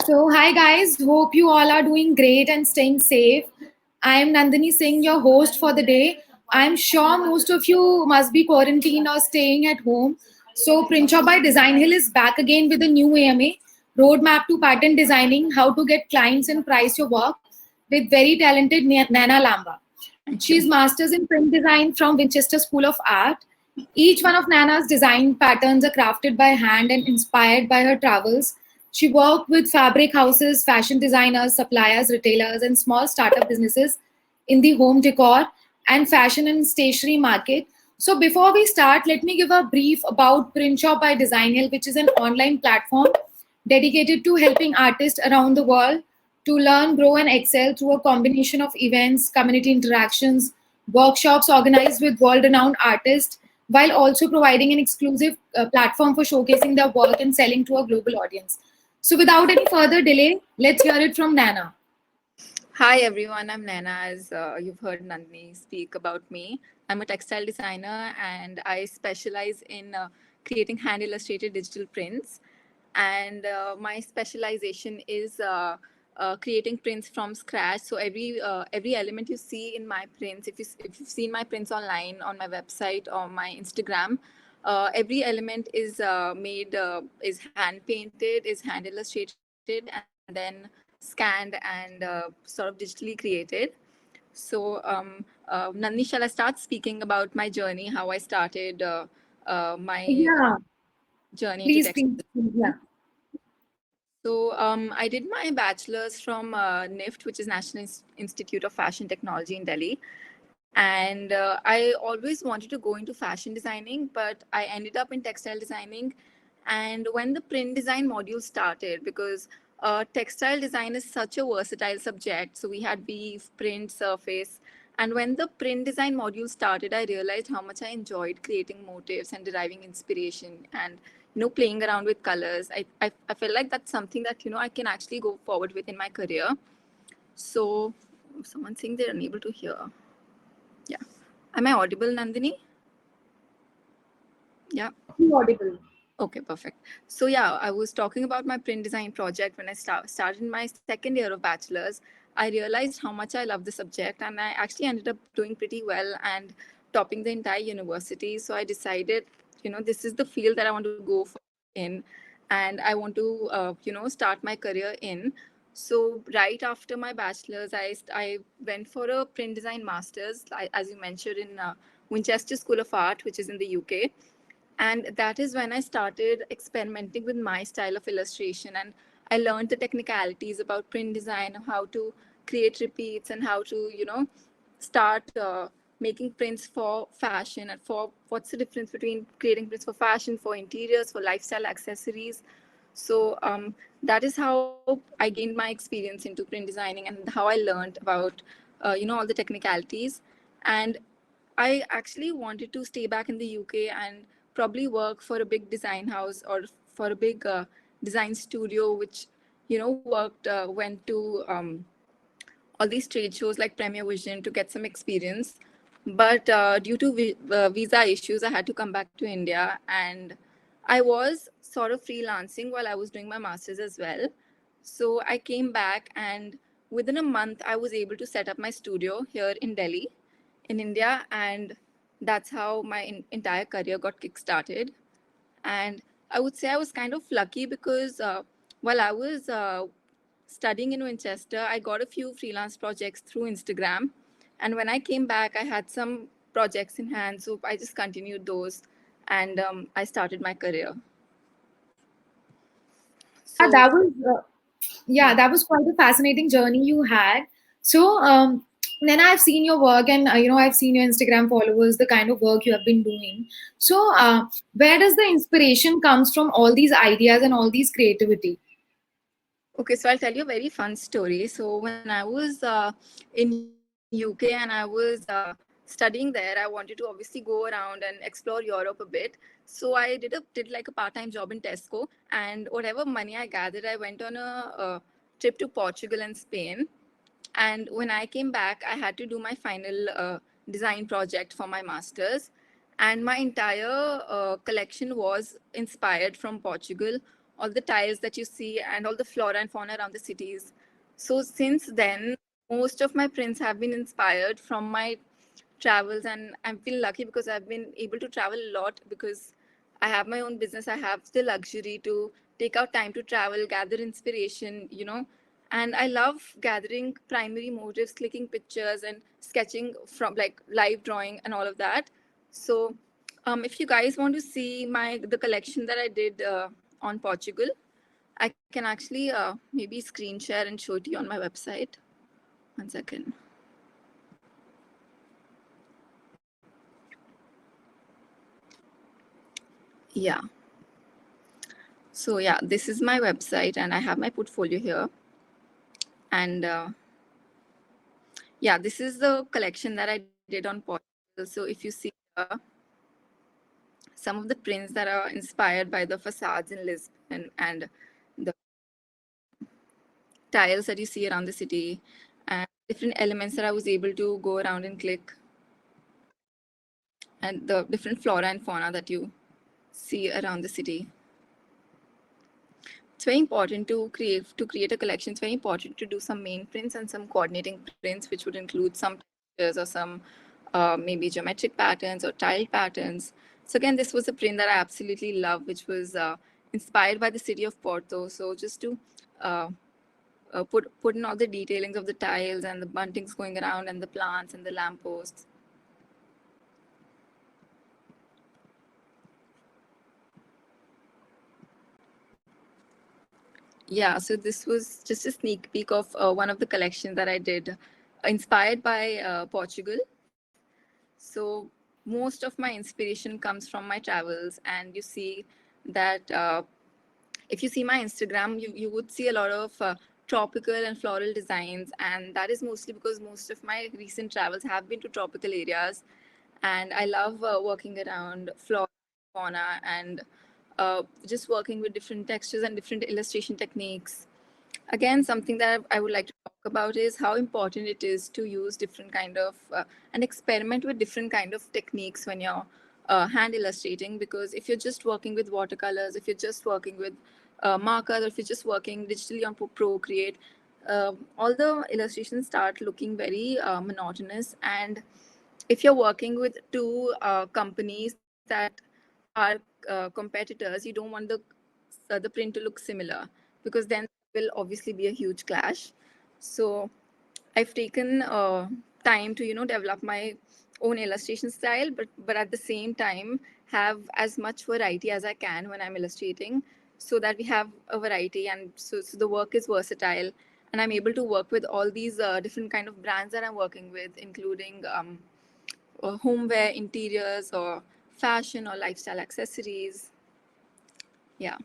So, hi guys, hope you all are doing great and staying safe. I am Nandini Singh, your host for the day. I'm sure most of you must be quarantined or staying at home. So, Princha by Design Hill is back again with a new AMA roadmap to pattern designing, how to get clients and price your work with very talented Nana Lamba. Thank She's you. masters in print design from Winchester School of Art. Each one of Nana's design patterns are crafted by hand and inspired by her travels. She worked with fabric houses, fashion designers, suppliers, retailers, and small startup businesses in the home decor and fashion and stationery market. So, before we start, let me give a brief about Print Shop by Design Hill, which is an online platform dedicated to helping artists around the world to learn, grow, and excel through a combination of events, community interactions, workshops organized with world renowned artists, while also providing an exclusive platform for showcasing their work and selling to a global audience. So, without any further delay, let's hear it from Nana. Hi everyone, I'm Naina. As you've heard Nandini speak about me, I'm a textile designer and I specialize in creating hand illustrated digital prints. And my specialization is creating prints from scratch. So every element you see in my prints, if you've seen my prints online on my website or my Instagram, every element is made is hand painted, is hand illustrated, and then scanned and sort of digitally created. So, Nandini, shall I start speaking about my journey, how I started my Yeah, journey into please, textile please. Yeah. design? So, I did my bachelor's from NIFT, which is National Institute of Fashion Technology in Delhi. And I always wanted to go into fashion designing, but I ended up in textile designing. And when the print design module started, because textile design is such a versatile subject, so we had weave, print, surface. And when the print design module started, I realized how much I enjoyed creating motifs and deriving inspiration and playing around with colors. I felt like that's something that I can actually go forward with in my career. So someone saying they're unable to hear. Yeah. Am I audible, Nandini? Yeah. You're audible. Okay, perfect. So yeah, I was talking about my print design project when I started my second year of bachelor's. I realized how much I love the subject, and I actually ended up doing pretty well and topping the entire university. So I decided, this is the field that I want to go in, and I want to, start my career in. So right after my bachelor's, I went for a print design master's, as you mentioned, in Winchester School of Art, which is in the UK. And that is when I started experimenting with my style of illustration, and I learned the technicalities about print design, how to create repeats, and how to start making prints for fashion, and for what's the difference between creating prints for fashion, for interiors, for lifestyle accessories. So that is how I gained my experience into print designing, and how I learned about all the technicalities. And I actually wanted to stay back in the UK and probably work for a big design house or for a big design studio, which went to all these trade shows like Premier Vision to get some experience. But due to visa issues, I had to come back to India, and I was sort of freelancing while I was doing my masters as well. So I came back, and within a month, I was able to set up my studio here in Delhi, in India, and that's how my entire career got kickstarted. And I would say I was kind of lucky because while I was studying in Winchester, I got a few freelance projects through Instagram. And when I came back, I had some projects in hand. So I just continued those, and I started my career. Yeah, So, yeah, yeah. that was quite a fascinating journey you had. So, then I've seen your work, and I've seen your Instagram followers, the kind of work you have been doing. So, where does the inspiration comes from all these ideas and all these creativity? Okay, so I'll tell you a very fun story. So when I was in UK and I was studying there, I wanted to obviously go around and explore Europe a bit. So I did like a part-time job in Tesco, and whatever money I gathered, I went on a trip to Portugal and Spain. And when I came back, I had to do my final design project for my masters. And my entire collection was inspired from Portugal. all the tiles that you see, and all the flora and fauna around the cities. So since then, most of my prints have been inspired from my travels, and I feel lucky because I've been able to travel a lot because I have my own business. I have the luxury to take out time to travel, gather inspiration, and I love gathering primary motives, clicking pictures and sketching from like live drawing and all of that. So if you guys want to see the collection that I did on Portugal, I can actually maybe screen share and show it to you on my website. One second. Yeah. So yeah, this is my website and I have my portfolio here. And yeah, this is the collection that I did on Portugal. So if you see some of the prints that are inspired by the facades in Lisbon and the tiles that you see around the city and different elements that I was able to go around and click, and the different flora and fauna that you see around the city. It's very important to create a collection. It's very important to do some main prints and some coordinating prints, which would include some textures or some maybe geometric patterns or tile patterns. So again, this was a print that I absolutely love, which was inspired by the city of Porto. So just to put in all the detailings of the tiles and the buntings going around and the plants and the lampposts. Yeah, so this was just a sneak peek of one of the collections that I did, inspired by Portugal. So most of my inspiration comes from my travels, and you see that if you see my Instagram, you would see a lot of tropical and floral designs, and that is mostly because most of my recent travels have been to tropical areas, and I love working around flora, fauna, and just working with different textures and different illustration techniques. Again, something that I would like to talk about is how important it is to use different kind of and experiment with different kind of techniques when you're hand illustrating. Because if you're just working with watercolors, if you're just working with markers, or if you're just working digitally on Procreate, all the illustrations start looking very monotonous. And if you're working with two companies that are competitors, you don't want the print to look similar, because then will obviously be a huge clash. So I've taken time to develop my own illustration style, but at the same time have as much variety as I can when I'm illustrating, so that we have a variety, and so the work is versatile, and I'm able to work with all these different kind of brands that I'm working with, including homeware, interiors, or fashion or lifestyle accessories. Yeah.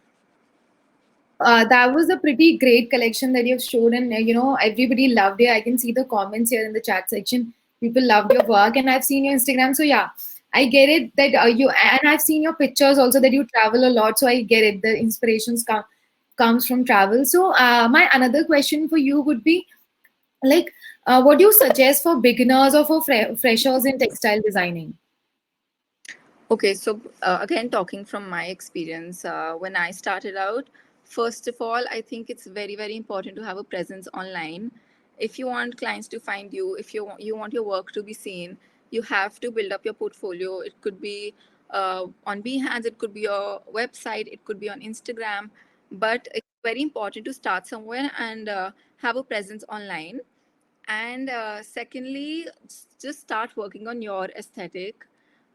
That was a pretty great collection that you've shown, and everybody loved it. I can see the comments here in the chat section. People loved your work, and I've seen your Instagram. So yeah, I get it that and I've seen your pictures also that you travel a lot. So I get it. The inspirations comes from travel. So my another question for you would be like, what do you suggest for beginners or for freshers in textile designing? Okay, so again, talking from my experience, when I started out, first of all, I think it's very, very important to have a presence online. If you want clients to find you, if you want your work to be seen, you have to build up your portfolio. It could be on Behance, it could be your website, it could be on Instagram, but it's very important to start somewhere and have a presence online. And secondly, just start working on your aesthetic.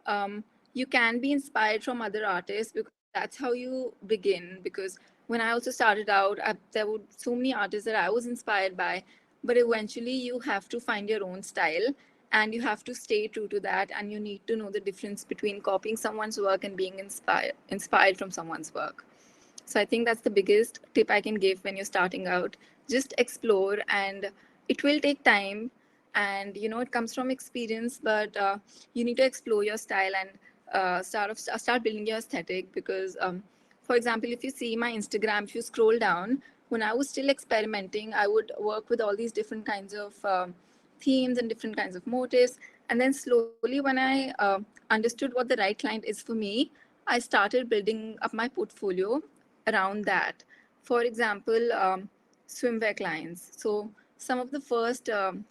Um, you can be inspired from other artists, because that's how you begin. Because when I also started out, there were so many artists that I was inspired by, but eventually you have to find your own style, and you have to stay true to that, and you need to know the difference between copying someone's work and being inspired from someone's work. So I think that's the biggest tip I can give when you're starting out. Just explore, and it will take time, and it comes from experience, but you need to explore your style and start building your aesthetic. Because for example, if you see my Instagram, if you scroll down, when I was still experimenting, I would work with all these different kinds of themes and different kinds of motifs, and then slowly, when I understood what the right client is for me, I started building up my portfolio around that. For example, swimwear clients. So some of the first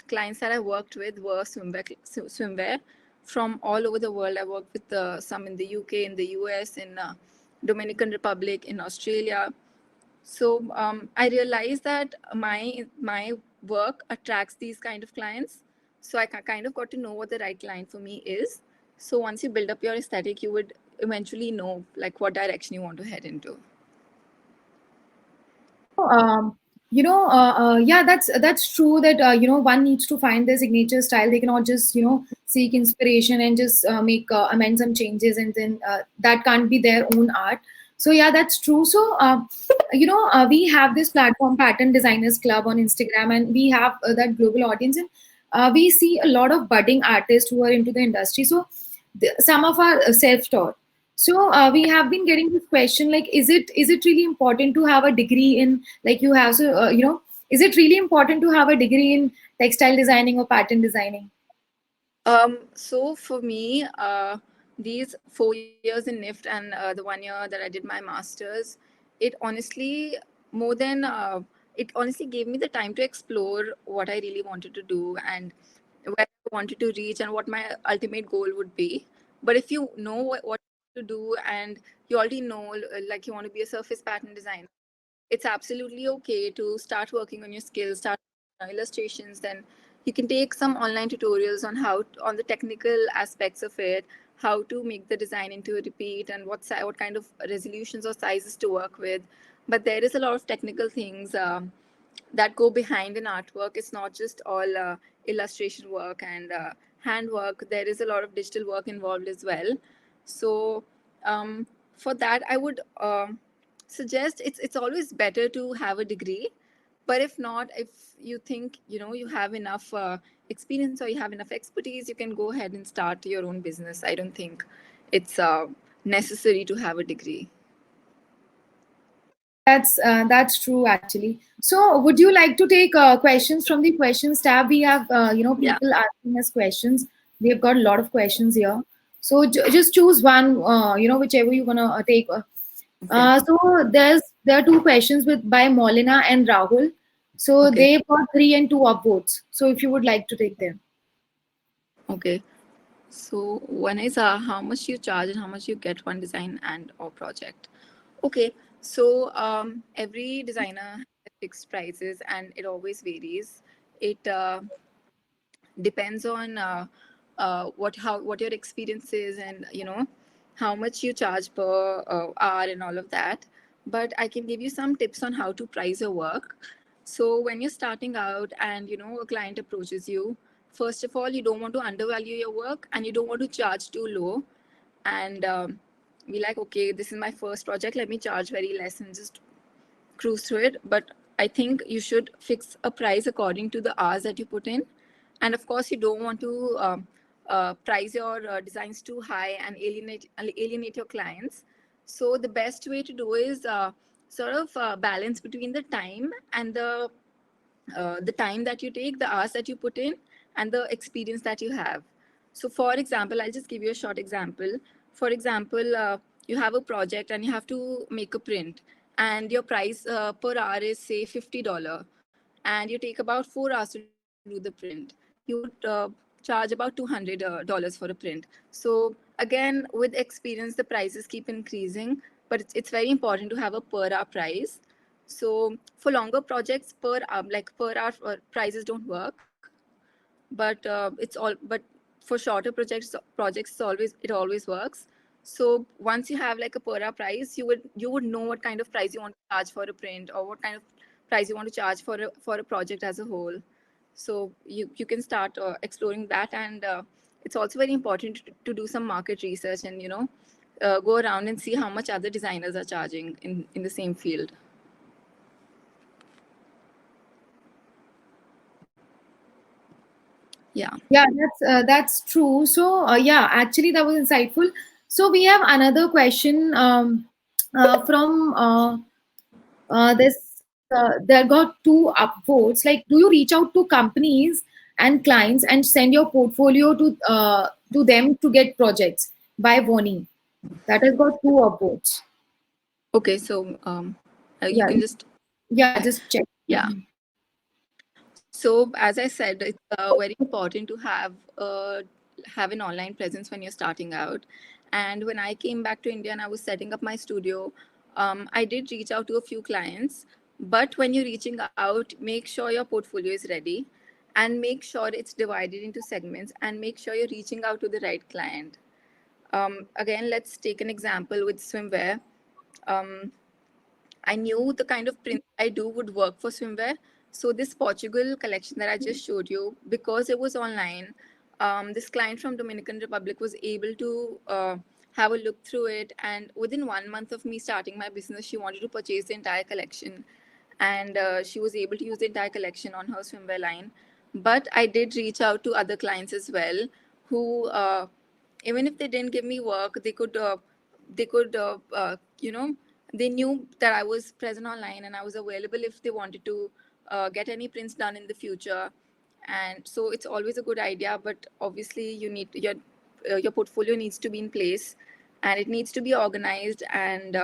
clients that I worked with were swimwear from all over the world. I worked with some in the UK, in the US, in Dominican Republic, in Australia. So I realized that my work attracts these kind of clients. So I kind of got to know what the right client for me is. So once you build up your aesthetic, you would eventually know like what direction you want to head into. um, yeah, that's true that one needs to find their signature style. They cannot just seek inspiration and just make amend some changes, and then that can't be their own art. So yeah, that's true. So we have this platform, Pattern Designers Club, on Instagram, and we have that global audience, and we see a lot of budding artists who are into the industry. So some of our self-taught. So we have been getting this question like, is it really important to have a degree in, like you have, so is it really important to have a degree in textile designing or pattern designing? So for me, these 4 years in NIFT and the 1 year that I did my master's, it honestly more than it honestly gave me the time to explore what I really wanted to do and where I wanted to reach and what my ultimate goal would be. But if you know what to do and you already know, like you want to be a surface pattern designer, it's absolutely okay to start working on your skills, start illustrations. Then you can take some online tutorials on on the technical aspects of it, how to make the design into a repeat, and what kind of resolutions or sizes to work with. But there is a lot of technical things that go behind an artwork. It's not just all illustration work and handwork. There is a lot of digital work involved as well. So um, for that, I would suggest it's always better to have a degree. But if not, if you think you have enough experience or you have enough expertise, you can go ahead and start your own business. I don't think it's necessary to have a degree. That's true actually. So would you like to take questions from the questions tab? We have Yeah. people asking us questions. We have got a lot of questions here. So just choose one, whichever you're gonna take. Okay. So there are two questions by Molina and Rahul. So Okay. they got 3 and 2 upvotes. So if you would like to take them. Okay. So one is how much you charge and how much you get one design and or project. Okay. So every designer has fixed prices and it always varies. It depends on what your experience is, and how much you charge per hour and all of that. But I can give you some tips on how to price your work. So when you're starting out and a client approaches you, first of all, you don't want to undervalue your work and you don't want to charge too low and be like, okay, this is my first project, let me charge very less and just cruise through it. But I think you should fix a price according to the hours that you put in. And of course, you don't want to price your designs too high and alienate your clients. So the best way to do is sort of balance between the time and the time that you take, the hours that you put in, and the experience that you have. So, for example, I'll just give you a short example. For example, you have a project and you have to make a print, and your price per hour is say $50, and you take about 4 hours to do the print. You would charge about $200 for a print. So again, with experience, the prices keep increasing, but it's very important to have a per hour price. So for longer projects, per hour prices don't work, but for shorter projects it always works. So once you have like a per hour price, you would know what kind of price you want to charge for a print or what kind of price you want to charge for a project as a whole. So you can start exploring that, and it's also very important to do some market research and go around and see how much other designers are charging in the same field. Yeah. Yeah, that's true. So yeah, actually that was insightful. So we have another question from this. There got 2 upvotes. Like, do you reach out to companies and clients and send your portfolio to them to get projects? By Voni. That has got 2 upvotes. Okay, so you Yeah, can just just check. yeah. So as I said, it's very important to have an online presence when you're starting out. And when I came back to India and I was setting up my studio, I did reach out to a few clients. But when you're reaching out, make sure your portfolio is ready, and make sure it's divided into segments, and make sure you're reaching out to the right client. Again, let's take an example with swimwear. Um, I knew the kind of print I do would work for swimwear. So this Portugal collection that I just showed you, because it was online, this client from Dominican Republic was able to have a look through it. And within 1 month of me starting my business, she wanted to purchase the entire collection. And she was able to use the entire collection on her swimwear line. But I did reach out to other clients as well, who even if they didn't give me work, they could they knew that I was present online and I was available if they wanted to get any prints done in the future. And so it's always a good idea, but obviously you need your portfolio needs to be in place, and it needs to be organized, and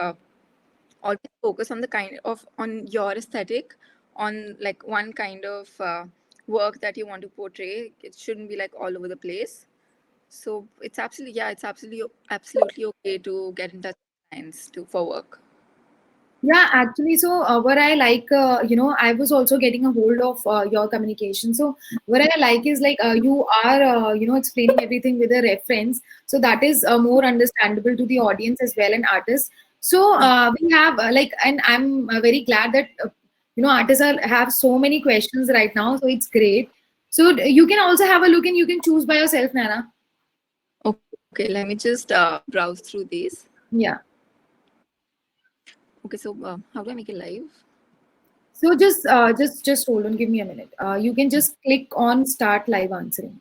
always focus on the kind of on your aesthetic, on like one kind of work that you want to portray. It shouldn't be like all over the place. So it's absolutely okay to get in touch with clients to for work. Yeah, actually, so what I like, I was also getting a hold of your communication. So what I like is like you are, explaining everything with a reference. So that is more understandable to the audience as well and artists. So we have and I'm very glad that, artists have so many questions right now. So it's great. So you can also have a look and you can choose by yourself, Nana. Okay, let me just browse through these. Yeah. Okay, so how do I make it live? So just hold on. Give me a minute. You can just click on start live answering.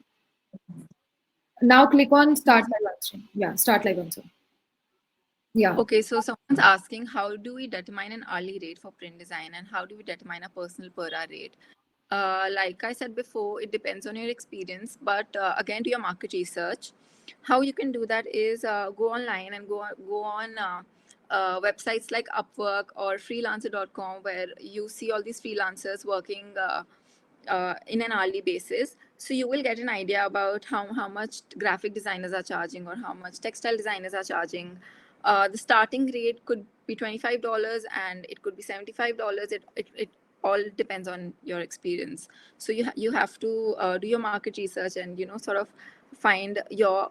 Now click on start live answering. Yeah, start live answering. Yeah. Okay, so someone's asking, how do we determine an hourly rate for print design, and how do we determine a personal per hour rate? Like I said before, it depends on your experience, but again, do your market research. How you can do that is go online and go on websites like Upwork or freelancer.com, where you see all these freelancers working in an hourly basis. So you will get an idea about how much graphic designers are charging or how much textile designers are charging. The starting rate could be $25 and it could be $75. It all depends on your experience. So you have to do your market research and sort of find your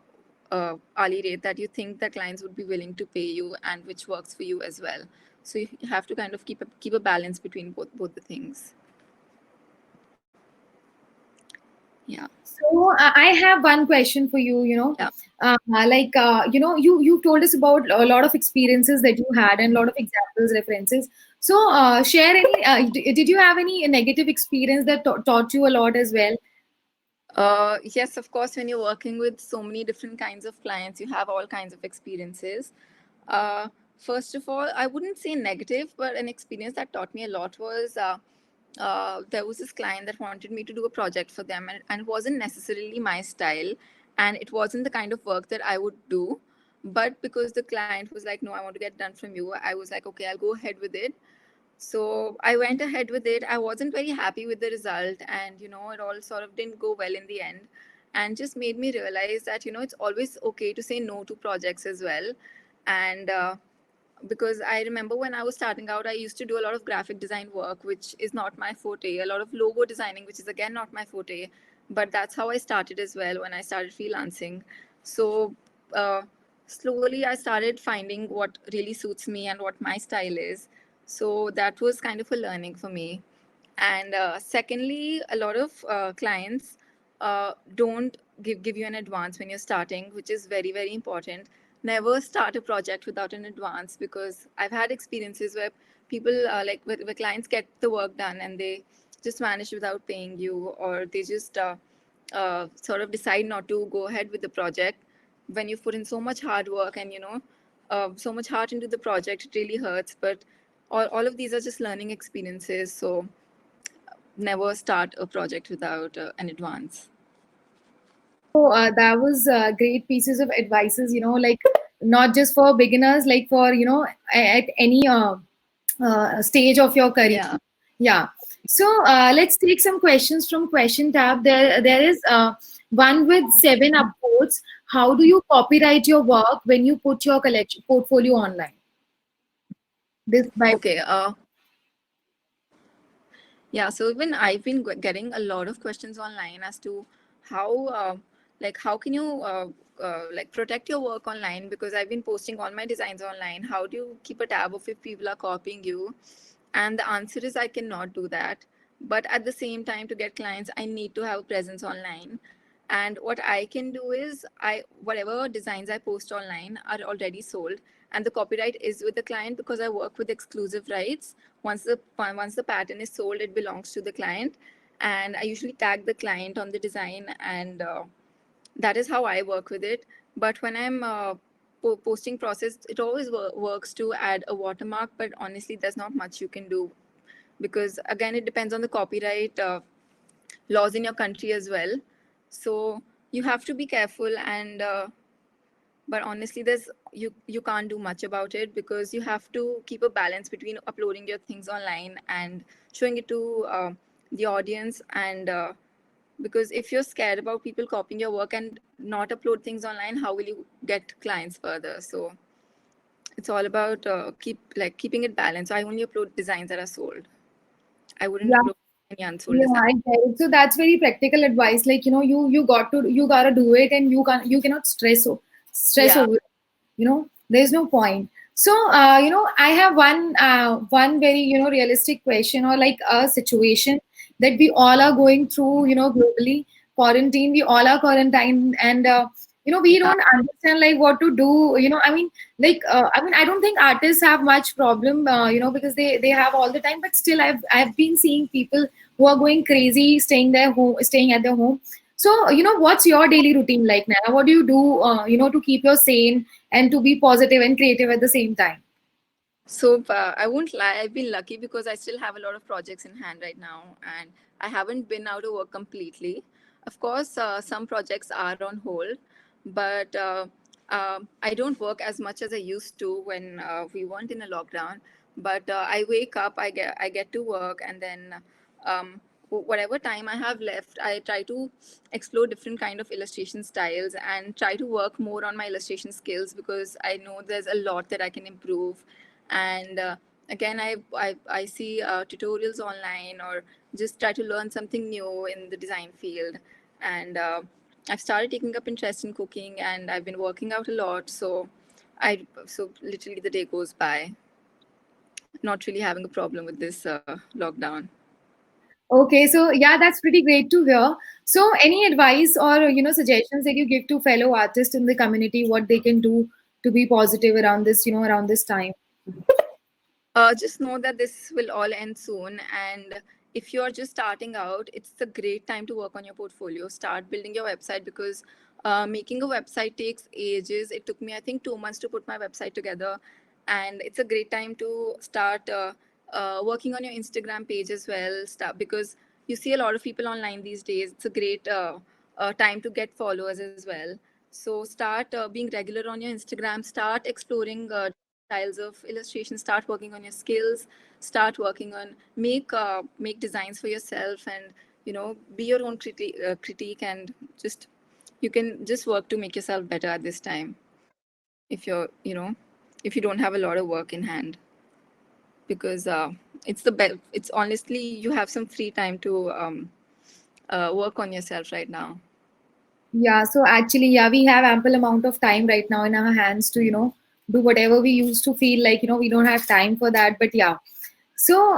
hourly rate that you think that clients would be willing to pay you and which works for you as well. So you have to kind of keep a balance between both the things. Yeah. So I have one question for you. Yeah. You told us about a lot of experiences that you had and a lot of examples, references. So share any. Did you have any negative experience that taught you a lot as well? Yes, of course. When you're working with so many different kinds of clients, you have all kinds of experiences. Uh, First of all, I wouldn't say negative, but an experience that taught me a lot was there was this client that wanted me to do a project for them, and it wasn't necessarily my style, and it wasn't the kind of work that I would do. But because the client was like, "No, I want to get done from you," I was like, "Okay, I'll go ahead with it." So I went ahead with it. I wasn't very happy with the result, and it all sort of didn't go well in the end, and just made me realize that it's always okay to say no to projects as well. And because I remember when I was starting out, I used to do a lot of graphic design work, which is not my forte, a lot of logo designing, which is again not my forte, but that's how I started as well when I started freelancing. So uh, slowly I started finding what really suits me and what my style is. So that was kind of a learning for me. And secondly, a lot of clients don't give you an advance when you're starting, which is very, very important. Never start a project without an advance, because I've had experiences where people where clients get the work done and they just vanish without paying you, or they just sort of decide not to go ahead with the project when you've put in so much hard work and so much heart into the project. It really hurts, but all of these are just learning experiences. So never start a project without an advance. So that was great pieces of advices. not just for beginners, like for, at any stage of your career. Yeah. Yeah. So let's take some questions from question tab. There is one with 7 upvotes. How do you copyright your work when you put your collection portfolio online? This by Okay. Yeah, so even I've been getting a lot of questions online as to how, like, how can you like protect your work online? Because I've been posting all my designs online. How do you keep a tab of if people are copying you? And the answer is I cannot do that. But at the same time, to get clients, I need to have a presence online. And what I can do is whatever designs I post online are already sold, and the copyright is with the client because I work with exclusive rights. Once the pattern is sold, it belongs to the client, and I usually tag the client on the design, and that is how I work with it. But when I'm posting process, it always works to add a watermark, but honestly there's not much you can do, because again it depends on the copyright laws in your country as well. So you have to be careful, and but honestly there's you can't do much about it, because you have to keep a balance between uploading your things online and showing it to the audience. And because if you're scared about people copying your work and not upload things online, how will you get clients further? So it's all about keeping it balanced. I only upload designs that are sold. I wouldn't yeah. upload any unsold Yeah, designs. I get it. So that's very practical advice. Like, you gotta do it, and you cannot stress Yeah. over it. There's no point. So I have one very, realistic question, or like a situation that we all are going through, globally. Quarantine, we all are quarantined, and we Yeah. don't understand like what to do. I don't think artists have much problem, because they have all the time. But still, I've been seeing people who are going crazy, staying at their home. So, what's your daily routine like, Nana? What do you do, to keep your sane and to be positive and creative at the same time? So I won't lie, I've been lucky because I still have a lot of projects in hand right now, and I haven't been out of work completely. Of course, some projects are on hold, but I don't work as much as I used to when we weren't in a lockdown. But I wake up, I get to work, and then um, whatever time I have left, I try to explore different kind of illustration styles and try to work more on my illustration skills, because I know there's a lot that I can improve. And again, I see tutorials online, or just try to learn something new in the design field. And I've started taking up interest in cooking, and I've been working out a lot. So literally the day goes by not really having a problem with this lockdown. Okay, so yeah, that's pretty great to hear. So, any advice or suggestions that you give to fellow artists in the community, what they can do to be positive around this, around this time? Just know that this will all end soon. And if you're just starting out, it's a great time to work on your portfolio. Start building your website, because making a website takes ages. It took me, I think, 2 months to put my website together. And it's a great time to start working on your Instagram page as well. Because you see a lot of people online these days. It's a great time to get followers as well. So start being regular on your Instagram. Start exploring styles of illustration. Start working on your skills. Start working on make designs for yourself, and be your own critique, and just you can just work to make yourself better at this time, if if you don't have a lot of work in hand, because it's the best. It's honestly, you have some free time to work on yourself right now. Yeah, so actually, yeah, we have ample amount of time right now in our hands to, do whatever we used to feel like, we don't have time for that. But yeah. So,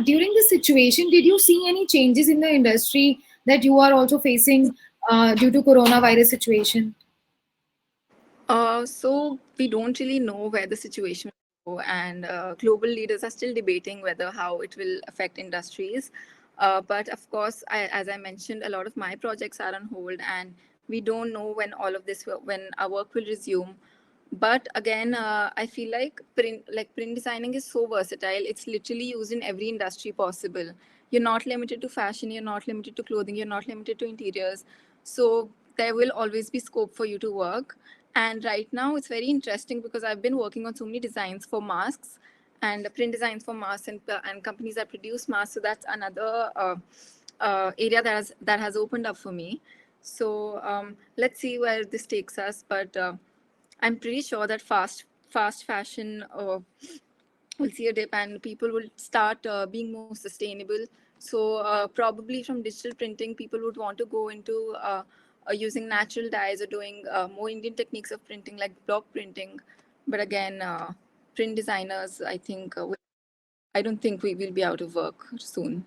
during this situation, did you see any changes in the industry that you are also facing due to coronavirus situation? So we don't really know where the situation will go, and global leaders are still debating whether how it will affect industries. But of course, as I mentioned, a lot of my projects are on hold, and we don't know when all of this when our work will resume. But again, I feel like print designing is so versatile. It's literally used in every industry possible. You're not limited to fashion. You're not limited to clothing. You're not limited to interiors. So there will always be scope for you to work. And right now it's very interesting because I've been working on so many designs for masks and print designs for masks and companies that produce masks. So that's another area that has opened up for me. So let's see where this takes us. But I'm pretty sure that fast fashion will see a dip and people will start being more sustainable. So probably from digital printing, people would want to go into using natural dyes or doing more Indian techniques of printing like block printing. But again, print designers, I don't think we will be out of work soon.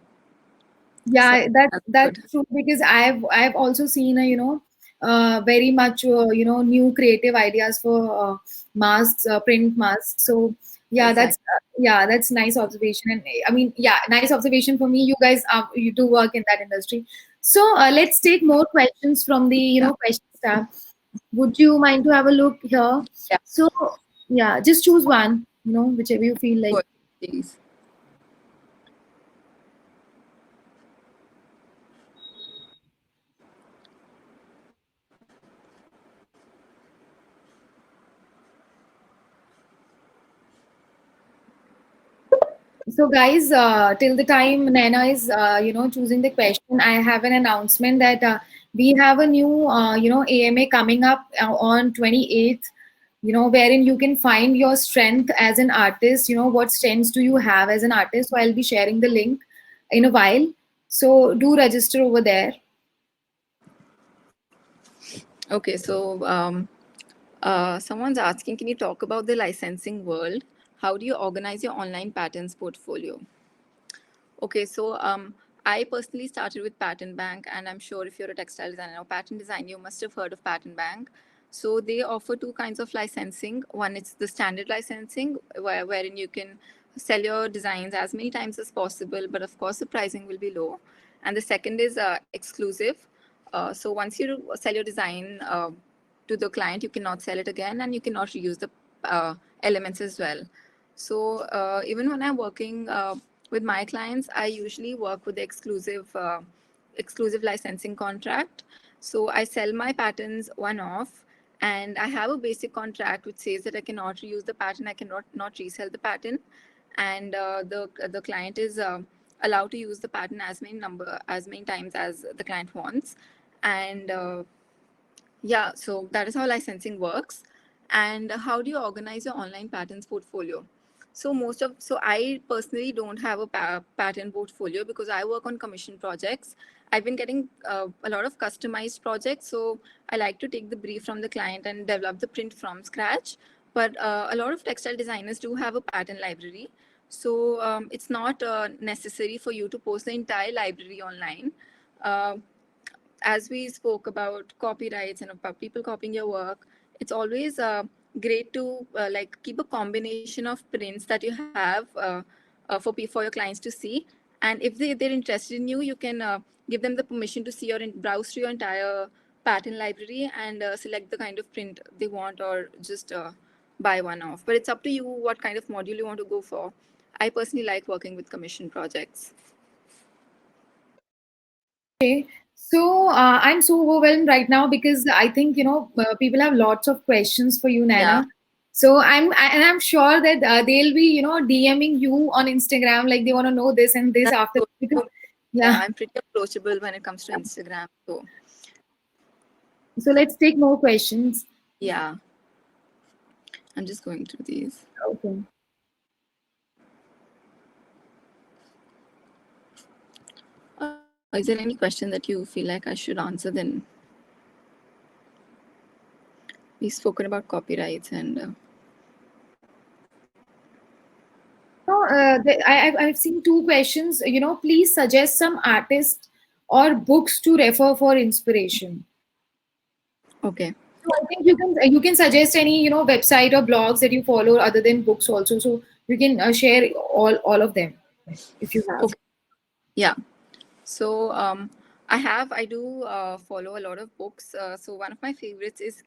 So Yeah, that's that's that's good. true because I've also seen a very much new creative ideas for masks, print masks. So yeah, that's Exactly. that's nice observation. And I mean, yeah, nice observation for me. You guys you do work in that industry. So let's take more questions from the Yeah. question tab. Would you mind to have a look here? Yeah. So yeah, just choose one. Whichever you feel Go like. ahead, please. So, guys, till the time Naina is, choosing the question, I have an announcement that we have a new, AMA coming up on 28th. Wherein you can find your strength as an artist. What strengths do you have as an artist? So, I'll be sharing the link in a while. So, do register over there. Okay, so someone's asking, can you talk about the licensing world? How do you organize your online patterns portfolio? Okay, so I personally started with Pattern Bank, and I'm sure if you're a textile designer or pattern design, you must have heard of Pattern Bank. So they offer two kinds of licensing. One is the standard licensing, wherein you can sell your designs as many times as possible, but of course the pricing will be low. And the second is exclusive. So once you sell your design to the client, you cannot sell it again, and you cannot reuse the elements as well. So even when I'm working with my clients, I usually work with the exclusive licensing contract. So I sell my patterns one off, and I have a basic contract which says that I cannot reuse the pattern, I cannot not resell the pattern, and the client is allowed to use the pattern as many times as the client wants, and yeah, so that is how licensing works. And how do you organize your online patterns portfolio? So I personally don't have a pattern portfolio because I work on commission projects. I've been getting a lot of customized projects, so I like to take the brief from the client and develop the print from scratch. But a lot of textile designers do have a pattern library, so it's not necessary for you to post the entire library online. Uh, as we spoke about copyrights and about people copying your work, it's always great to like keep a combination of prints that you have for your clients to see. And if they're interested in you, you can give them the permission to see browse through your entire pattern library and select the kind of print they want, or just buy one off. But it's up to you what kind of module you want to go for. I personally like working with commission projects. Okay. So I'm so overwhelmed right now because I think people have lots of questions for you, Yeah. Nana. So I'm sure that they'll be DMing you on Instagram like they want to know this and this That's after so because true. Yeah, yeah. I'm pretty approachable when it comes to Instagram. So So let's take more questions. yeah, I'm just going through these. Okay. Is there any question that you feel like I should answer? Then we've spoken about copyrights and So I've seen two questions. Please suggest some artists or books to refer for inspiration. okay. So I think you can suggest any website or blogs that you follow other than books also. So you can share all of them if you have. Okay. Yeah. So I do follow a lot of books. So one of my favorites is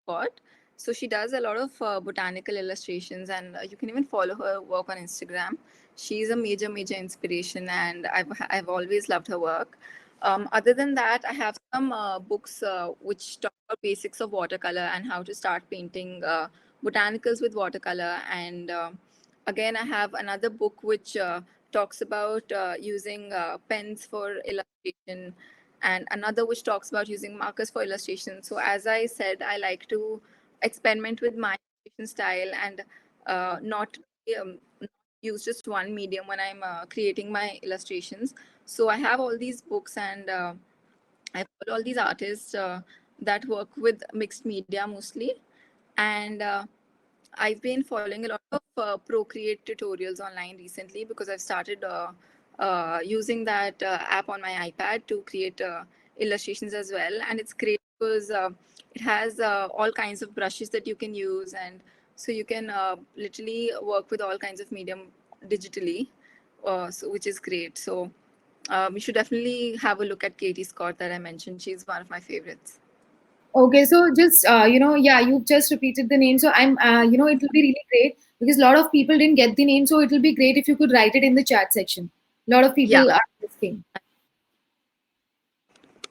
Scott. So she does a lot of botanical illustrations, and you can even follow her work on Instagram. She's a major inspiration, and I've always loved her work. Other than that, I have some books which talk about basics of watercolor and how to start painting botanicals with watercolor. And again, I have another book which talks about using pens for illustration, and another which talks about using markers for illustration. So, as I said, I like to experiment with my illustration style and not use just one medium when I'm creating my illustrations. So I have all these books, and I follow all these artists that work with mixed media mostly. And I've been following a lot of Procreate tutorials online recently because I've started using that app on my iPad to create illustrations as well. And it's great because it has all kinds of brushes that you can use. And so you can literally work with all kinds of medium digitally, which is great. So you should definitely have a look at Katie Scott that I mentioned. She's one of my favorites. Okay, so just yeah, you've just repeated the name. So it will be really great because a lot of people didn't get the name. So it will be great if you could write it in the chat section. A lot of Yeah, people are asking.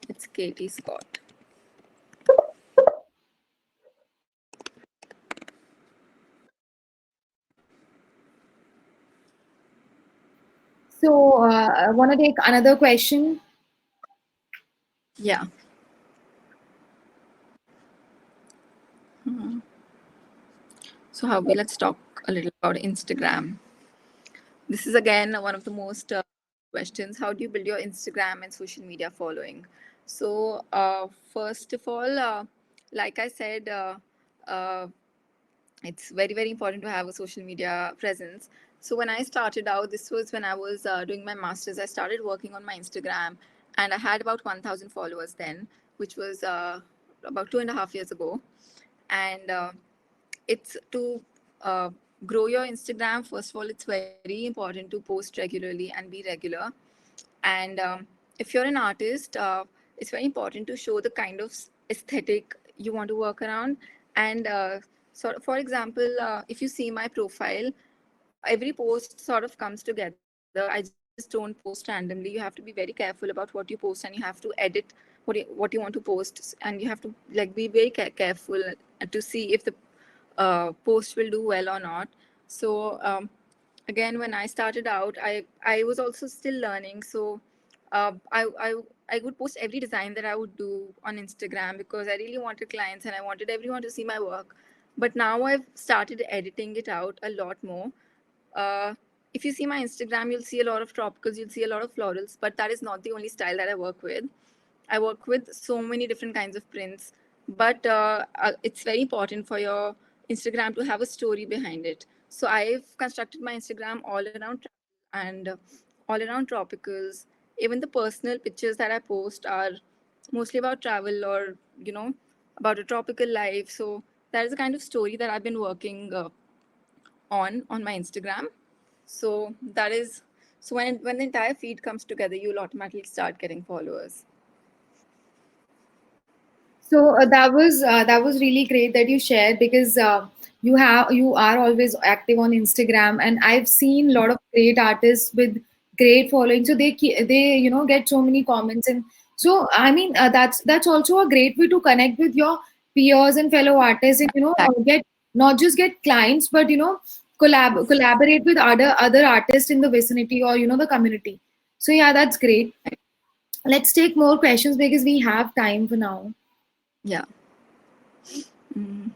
it's Katie Scott. So I want to take another question. Yeah. Mhm. So, Harvey, let's talk a little about Instagram. This is again one of the most questions. How do you build your Instagram and social media following? So, first of all, like I said, uh, it's very, very important to have a social media presence. So, when I started out, this was when I was doing my master's, I started working on my Instagram, and I had about 1,000 followers then, which was about 2.5 years ago. And it's to uh, grow your Instagram. First of all, it's very important to post regularly and be regular. And if you're an artist, it's very important to show the kind of aesthetic you want to work around. And so, for example, if you see my profile, every post sort of comes together. I just don't post randomly. You have to be very careful about what you post, and you have to edit what you want to post, and you have to like be very careful to see if the post will do well or not. So again, when I started out, I was also still learning. So uh, I, I I would post every design that I would do on Instagram because I really wanted clients and I wanted everyone to see my work. But now I've started editing it out a lot more. uh, if you see my Instagram, you'll see a lot of tropicals, you'll see a lot of florals, but that is not the only style that I work with. I work with so many different kinds of prints, but it's very important for your Instagram to have a story behind it. So I've constructed my Instagram all around travel and all around tropicals. Even the personal pictures that I post are mostly about travel or, about a tropical life. So that is the kind of story that I've been working on my Instagram. So that is so when the entire feed comes together, you'll automatically start getting followers. So that was really great that you shared because you are always active on Instagram, and I've seen a lot of great artists with great following. So they get so many comments, and so I mean that's also a great way to connect with your peers and fellow artists, and get not just get clients, but collaborate with other artists in the vicinity or the community. So yeah, that's great. Let's take more questions because we have time for now. Yeah. Mm.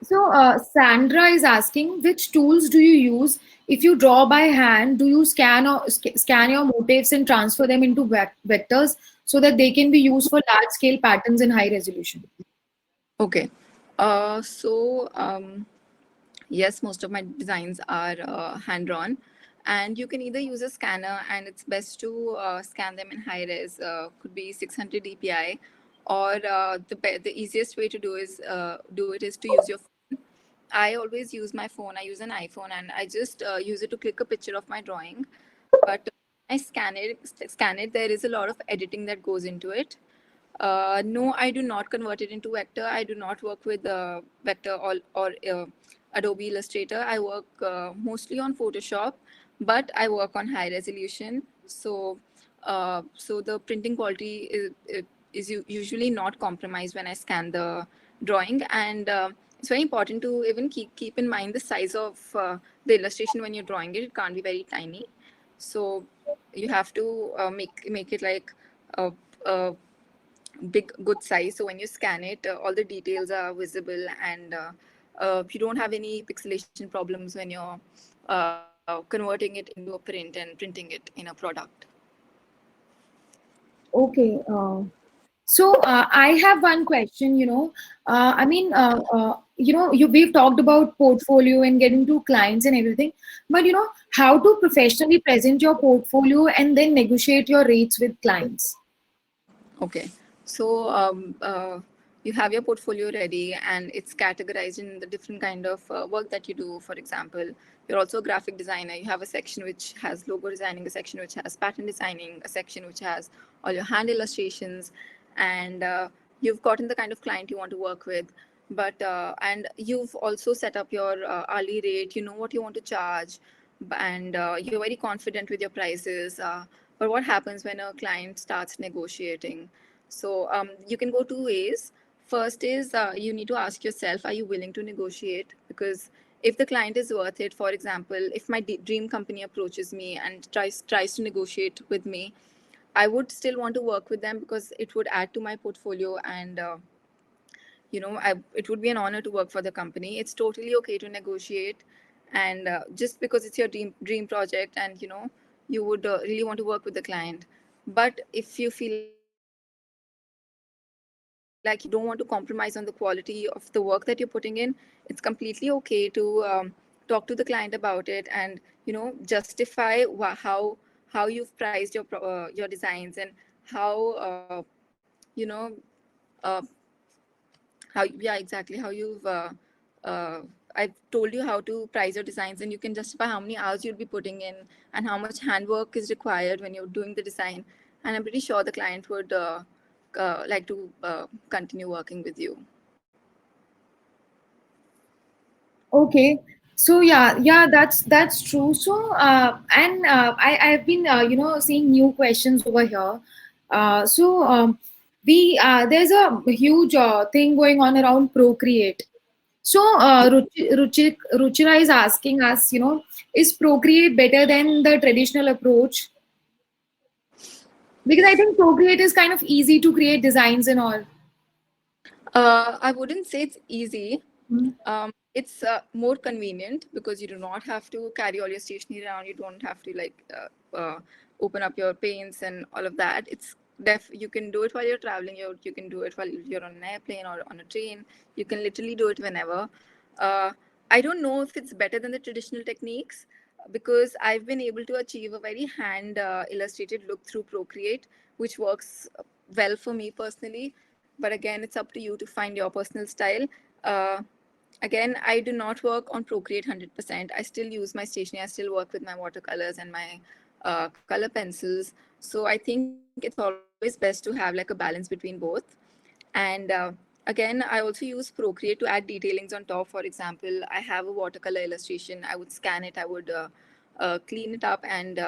So, Sandra is asking, which tools do you use if you draw by hand? Do you scan your motifs and transfer them into vectors so that they can be used for large scale patterns in high resolution? Okay. So yes, most of my designs are hand drawn, and you can either use a scanner, and it's best to scan them in high res, could be 600 dpi, or the easiest way to do it is to use your phone. I always use my phone. I use an iPhone, and I just use it to click a picture of my drawing. But I scan it. There is a lot of editing that goes into it. No, I do not convert it into vector. I do not work with vector or Adobe Illustrator. I work mostly on Photoshop, but I work on high resolution. So the printing quality is usually not compromised when I scan the drawing, and it's very important to even keep in mind the size of the illustration when you're drawing it. It can't be very tiny, so you have to make it like a big good size, so when you scan it, all the details are visible, and you don't have any pixelation problems when you're converting it into a print and printing it in a product. Okay. So I have one question. We've talked about portfolio and getting to clients and everything, but how to professionally present your portfolio and then negotiate your rates with clients. Okay. So you have your portfolio ready and it's categorized in the different kind of work that you do. For example, you're also a graphic designer. You have a section which has logo designing, a section which has pattern designing, a section which has all your hand illustrations, and you've gotten the kind of client you want to work with. But and you've also set up your hourly rate. You know what you want to charge, and you're very confident with your prices. But what happens when a client starts negotiating? So you can go two ways. First is you need to ask yourself, are you willing to negotiate? Because if the client is worth it, for example, if my dream company approaches me and tries to negotiate with me, I would still want to work with them because it would add to my portfolio, and it would be an honor to work for the company. It's totally okay to negotiate, and just because it's your dream project, and you would really want to work with the client. But if you feel like you don't want to compromise on the quality of the work that you're putting in, it's completely okay to talk to the client about it, and justify how you've priced your designs, and how uh, exactly how uh, I've told you how to price your designs, and you can justify how many hours you'll be putting in and how much handwork is required when you're doing the design. And I'm pretty sure the client would like to continue working with you. Okay. So yeah, that's true. So and I've been seeing new questions over here. So we there's a huge thing going on around Procreate. So Ruchira is asking us, is Procreate better than the traditional approach? Because I think Procreate is kind of easy to create designs and all. I wouldn't say it's easy. Hmm. It's more convenient because you do not have to carry all your stationery around. You don't have to open up your paints and all of that. You can do it while you're traveling. You can do it while you're on an airplane or on a train. You can literally do it whenever. Uh, I don't know if it's better than the traditional techniques because I've been able to achieve a very hand illustrated look through Procreate, which works well for me personally. But again, it's up to you to find your personal style. Uh, Again, I do not work on Procreate 100%. I still use my stationery. I still work with my watercolors and my color pencils. So I think it's always best to have like a balance between both. And again, I also use Procreate to add detailings on top. For example, I have a watercolor illustration. I would scan it. I would clean it up and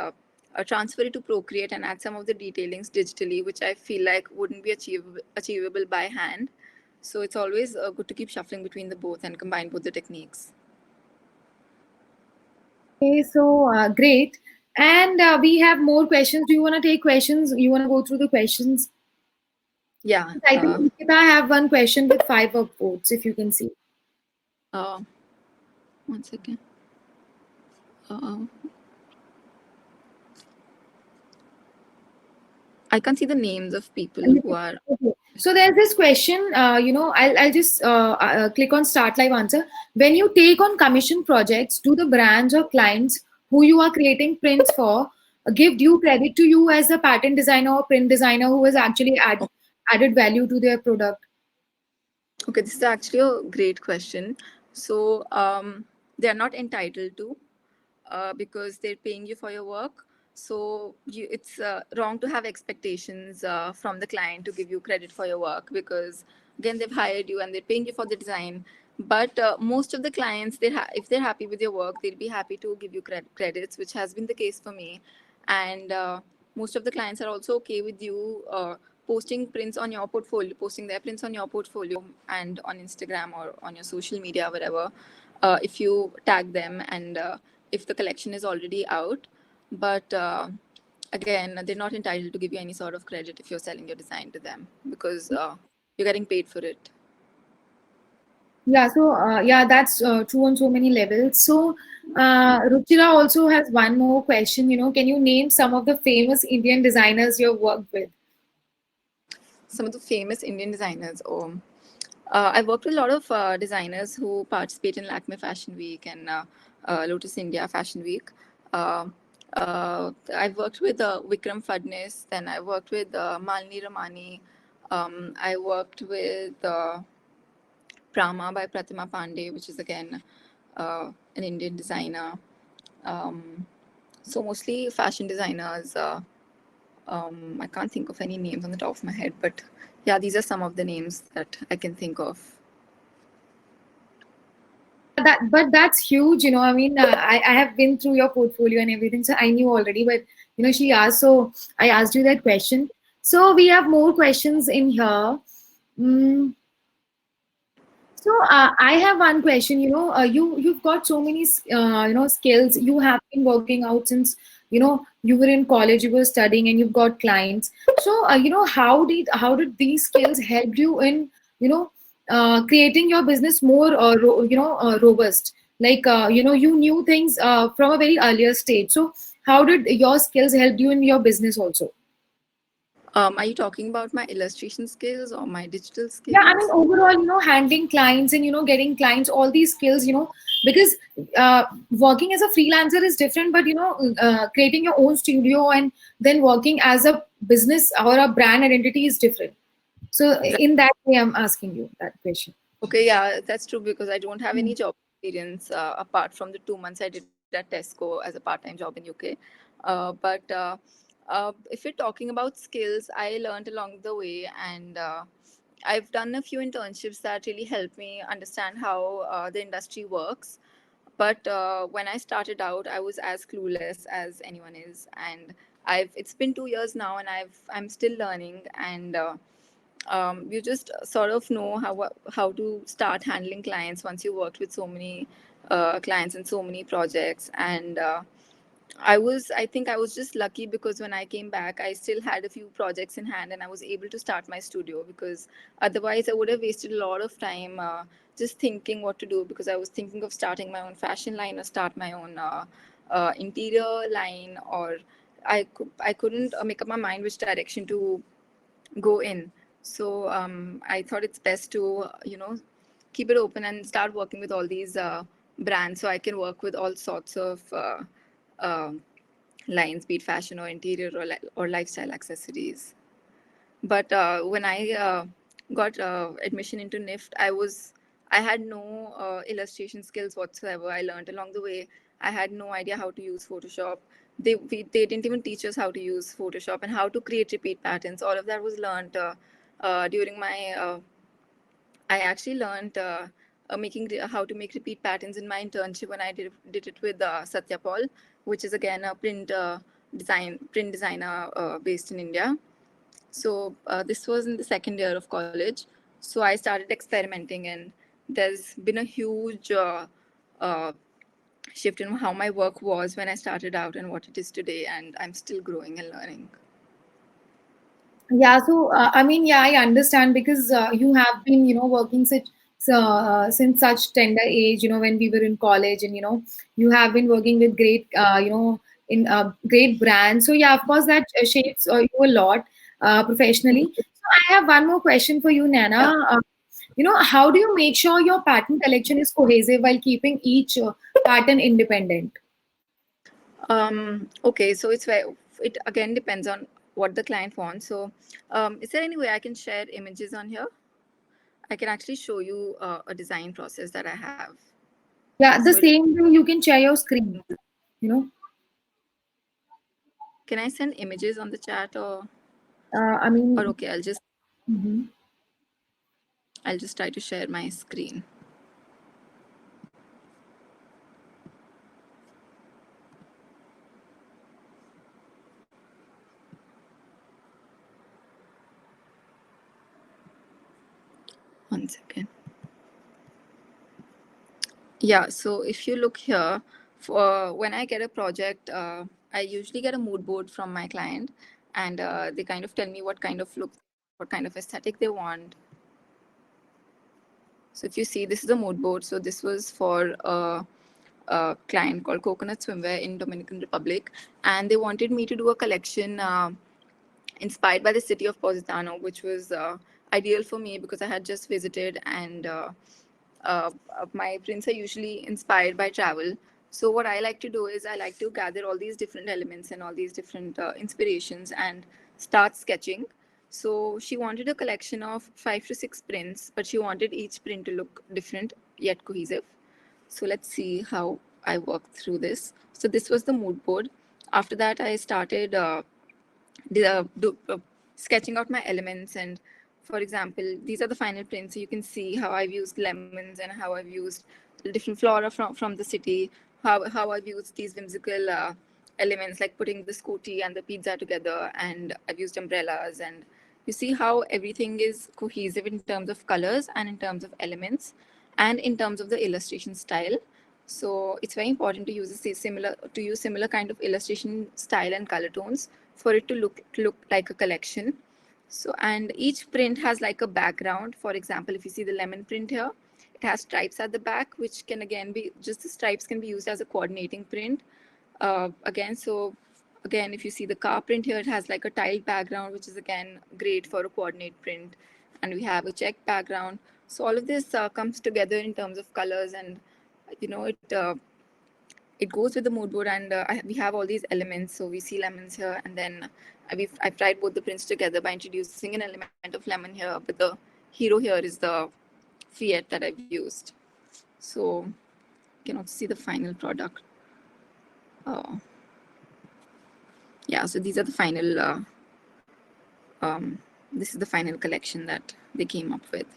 transfer it to Procreate and add some of the detailings digitally, which I feel like wouldn't be achievable by hand. So it's always good to keep shuffling between the both and combine both the techniques. Okay, so great. And we have more questions. Do you want to take questions? You want to go through the questions? Yeah. I think Nikita have one question with 5 upvotes, if you can see. Uh, One second. Uh, I can't see the names of people who are. Okay. So there's this question. I'll just click on Start Live Answer. When you take on commission projects, do the brands or clients who you are creating prints for give due credit to you as a pattern designer or print designer who has actually added value to their product? Okay, this is actually a great question. So they are not entitled to because they're paying you for your work. So it's wrong to have expectations from the client to give you credit for your work because again they've hired you and they're paying you for the design. But most of the clients, if they're happy with your work, they'll be happy to give you credits, which has been the case for me. And most of the clients are also okay with you posting prints on your portfolio, posting their prints on your portfolio and on Instagram or on your social media, whatever, if you tag them and if the collection is already out. But again, they're not entitled to give you any sort of credit if you're selling your design to them, because you're getting paid for it. Yeah, so yeah, that's true on so many levels. So Ruchira also has one more question. Can you name some of the famous Indian designers you've worked with? Some of the famous Indian designers. I've worked with a lot of designers who participate in Lakme Fashion Week and Lotus India Fashion Week. I've worked with Vikram Fadnis, then I worked with Malini Ramani. I worked with Prama by Pratima Pandey, which is again an Indian designer. So mostly fashion designers. I can't think of any names on the top of my head, but yeah, these are some of the names that I can think of. But that's huge. I mean, I have been through your portfolio and everything, so I knew already. But she asked, so I asked you that question. So we have more questions in here. Mm, So I have one question. You've got so many skills. You have been working out since you were in college. You were studying, and you've got clients. So how did these skills help you in creating your business more robust? Like you knew things from a very earlier stage. So how did your skills help you in your business also? Are you talking about my illustration skills or my digital Yeah, I mean, skills? overall, handling clients and, getting clients, all these skills, because working as a freelancer is different, but, creating your own studio and then working as a business or a brand identity is different. So, in that way, I'm asking you that question. Okay, yeah, that's true, because I don't have any job experience apart from the 2 months I did at Tesco as a part-time job in UK. But if you're talking about skills, I learned along the way, and I've done a few internships that really helped me understand how the industry works. But when I started out, I was as clueless as anyone is, and it's been 2 years now, and I'm still learning, and you just sort of know how to start handling clients once you worked with so many clients and so many projects. And I think I was just lucky, because when I came back, I still had a few projects in hand and I was able to start my studio, because otherwise I would have wasted a lot of time just thinking what to do, because I was thinking of starting my own fashion line or start my own interior line, or I couldn't make up my mind which direction to go in. So I thought it's best to, keep it open and start working with all these brands, so I can work with all sorts of uh, lines, be it fashion or interior or lifestyle accessories. But when I got admission into NIFT, I had no illustration skills whatsoever. I learned along the way. I had no idea how to use Photoshop. They didn't even teach us how to use Photoshop and how to create repeat patterns. All of that was learned during my. I actually learned how to make repeat patterns in my internship when I did it with Satya Paul, which is again a print designer based in India. So this was in the second year of college. So I started experimenting, and there's been a huge uh, shift in how my work was when I started out and what it is today, and I'm still growing and learning. Yeah, so I mean, yeah, I understand because you have been, working since such tender age, when we were in college, and you have been working with great, in great brands. So yeah, of course, that shapes you a lot professionally. So I have one more question for you, Nana. How do you make sure your pattern collection is cohesive while keeping each pattern independent? Okay, so it again depends on what the client wants. So is there any way I can share images on here? I can actually show you a design process that I have. Yeah, the So same way you can share your screen. You know, can I send images on the chat, I or mean. okay, Mhm. I'll just try to share my screen. 1 second. Yeah, so if you look here, for when I get a project, I usually get a mood board from my client, and they kind of tell me what kind of look, what kind of aesthetic they want. So if you see, this is a mood board. So this was for a client called Coconut Swimwear in Dominican Republic, and they wanted me to do a collection inspired by the city of Positano, which was ideal for me because I had just visited, and my prints are usually inspired by travel. So what I like to do is I like to gather all these different elements and all these different inspirations and start sketching. So she wanted a collection of 5 to 6 prints, but she wanted each print to look different yet cohesive. So let's see how I work through this. So this was the mood board. After that, I started sketching out my elements. And for example, these are the final prints. So you can see how I've used lemons and how I've used different flora from the city, how I've used these whimsical elements like putting the scooty and the pizza together, and I've used umbrellas. And you see how everything is cohesive in terms of colors and in terms of elements and in terms of the illustration style. So it's very important to use similar kind of illustration style and color tones for it to look like a collection. So, and each print has like a background. For example, if you see the lemon print here, it has stripes at the back, which can again be just the stripes can be used as a coordinating print. So again, if you see the car print here, it has like a tiled background, which is again great for a coordinate print. And we have a check background. So all of this comes together in terms of colors, and it goes with the mood board. And we have all these elements. So we see lemons here, and then I've tried both the prints together by introducing an element of lemon here, but the hero here is the Fiat that I've used. So you can also see the final product. Yeah, so these are the final this is the final collection that they came up with.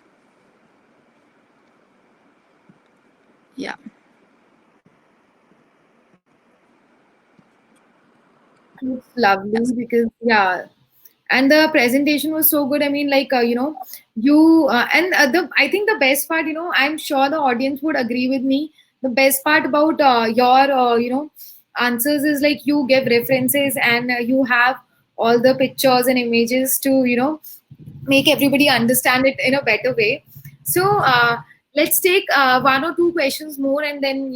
Yeah. It's lovely because and the presentation was so good. I mean, like you and the I think the best part, I'm sure the audience would agree with me. The best part about your answers is like you give references, and you have all the pictures and images to make everybody understand it in a better way. So let's take one or two questions more, and then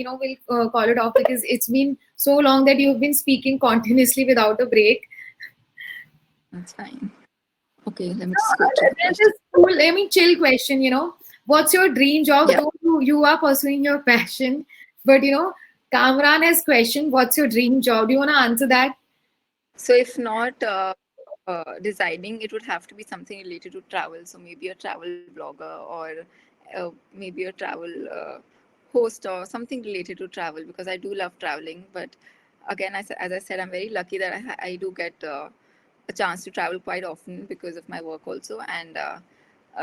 we'll call it off because it's been so long that you've been speaking continuously without a break. That's fine. Okay, let me just go to the There's question. this cool, I mean, chill question. What's your dream job? Yeah. Though you are pursuing your passion, but Kamran has question. What's your dream job? Do you want to answer that? So if not designing, it would have to be something related to travel. So maybe a travel blogger, or maybe a travel host, or something related to travel, because I do love traveling. But again, as I said, I'm very lucky that I do get a chance to travel quite often because of my work also, and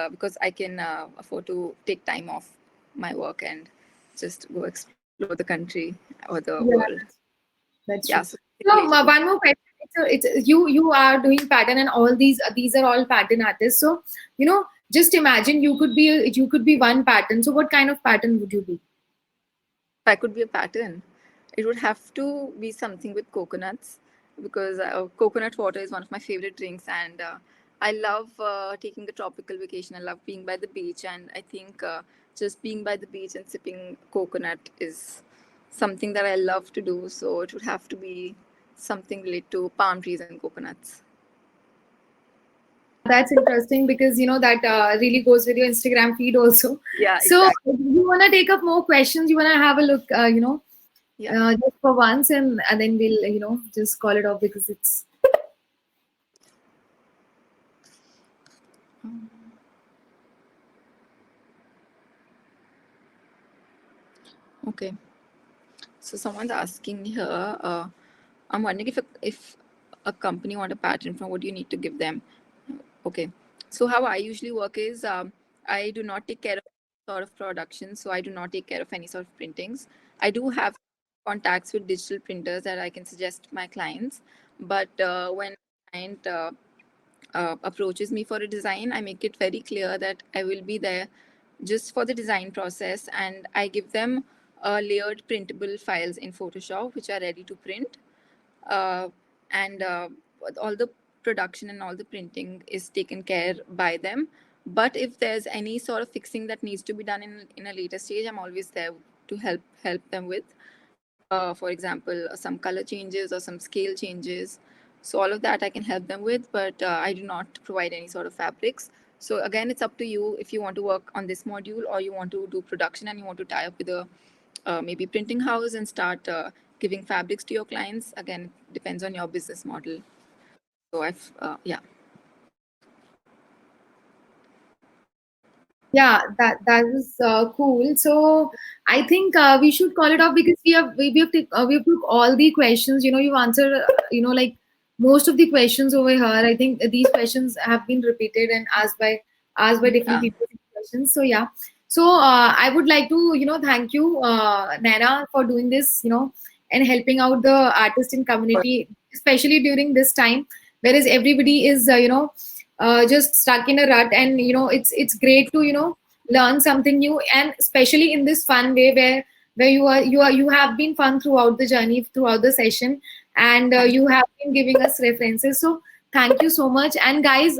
because I can afford to take time off my work and just go explore the country or the world. That's Yeah, true. so So related to one more question. It's you are doing pattern, and all these are all pattern artists. So just imagine you could be one pattern. So what kind of pattern would you be? if I could be a pattern, it would have to be something with coconuts, because coconut water is one of my favorite drinks, and I love taking a tropical vacation. I love being by the beach, and I think just being by the beach and sipping coconut is something that I love to do. So it would have to be something related to palm trees and coconuts. That's interesting because that really goes with your Instagram feed also. Yeah, So exactly. you want to take up more questions? You want to have a look? Yeah. Just for once, and then we'll just call it off because it's. Okay. So someone's asking here, I'm wondering if a company want a pattern from, what do you need to give them? Okay. So how I usually work is I do not take care of sort of production. So I do not take care of any sort of printings. I do have contacts with digital printers that I can suggest to my clients. But when a client approaches me for a design, I make it very clear that I will be there just for the design process, and I give them layered printable files in Photoshop, which are ready to print. Uh, and all the production and all the printing is taken care by them. But if there's any sort of fixing that needs to be done in a later stage, I'm always there to help them with. For example, some color changes or some scale changes. So all of that I can help them with, but I do not provide any sort of fabrics. So again, it's up to you if you want to work on this module or you want to do production and you want to tie up with a maybe printing house and start giving fabrics to your clients. Again, it depends on your business model. So yeah. Yeah, that was cool. So I think we should call it off because we have took all the questions. You know, you've answered. Like most of the questions over here. I think these questions have been repeated and asked by different Yeah. people. Questions. So yeah. So I would like to thank you, Naina, for doing this. And helping out the artist in community, especially during this time, whereas everybody is just stuck in a rut, and it's great to learn something new, and especially in this fun way where you have been fun throughout the journey, throughout the session, and you have been giving us references. So thank you so much. And guys,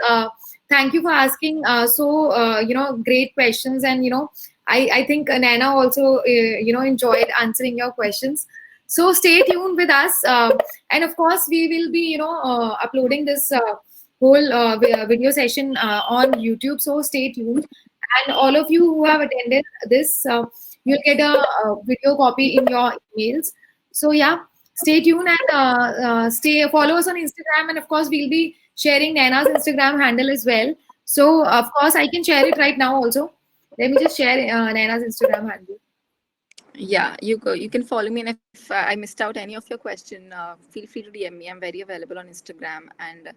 thank you for asking great questions. And I think Naina also enjoyed answering your questions. So stay tuned with us, and of course we will be uploading this whole video session on YouTube. So stay tuned. And all of you who have attended this, you'll get a, video copy in your emails. So yeah, stay tuned, and follow us on Instagram. And of course, we'll be sharing Naina's Instagram handle as well. So of course, I can share it right now also. Let me just share Naina's Instagram handle. Yeah, you can follow me, and if I missed out any of your question, feel free to DM me. I'm very available on Instagram, and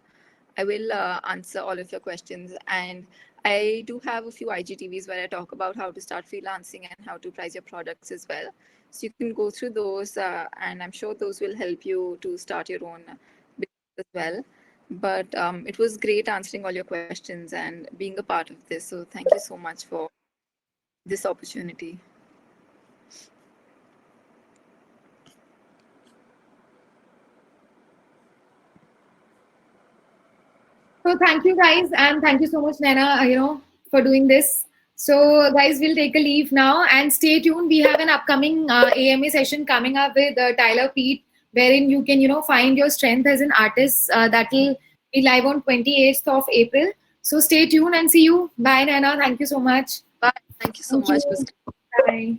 I will answer all of your questions. And I do have a few IGTVs where I talk about how to start freelancing and how to price your products as well. So you can go through those, and I'm sure those will help you to start your own business as well. But it was great answering all your questions and being a part of this. So thank you so much for this opportunity. So thank you guys, and thank you so much, Naina, for doing this. So guys, we'll take a leave now, and stay tuned. We have an upcoming AMA session coming up with Tyler Pete, wherein you can find your strength as an artist. That will be live on 28th of April. So stay tuned and see you. Bye, Naina. Thank you so much. Bye. Thank you so much. Bye.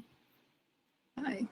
Bye.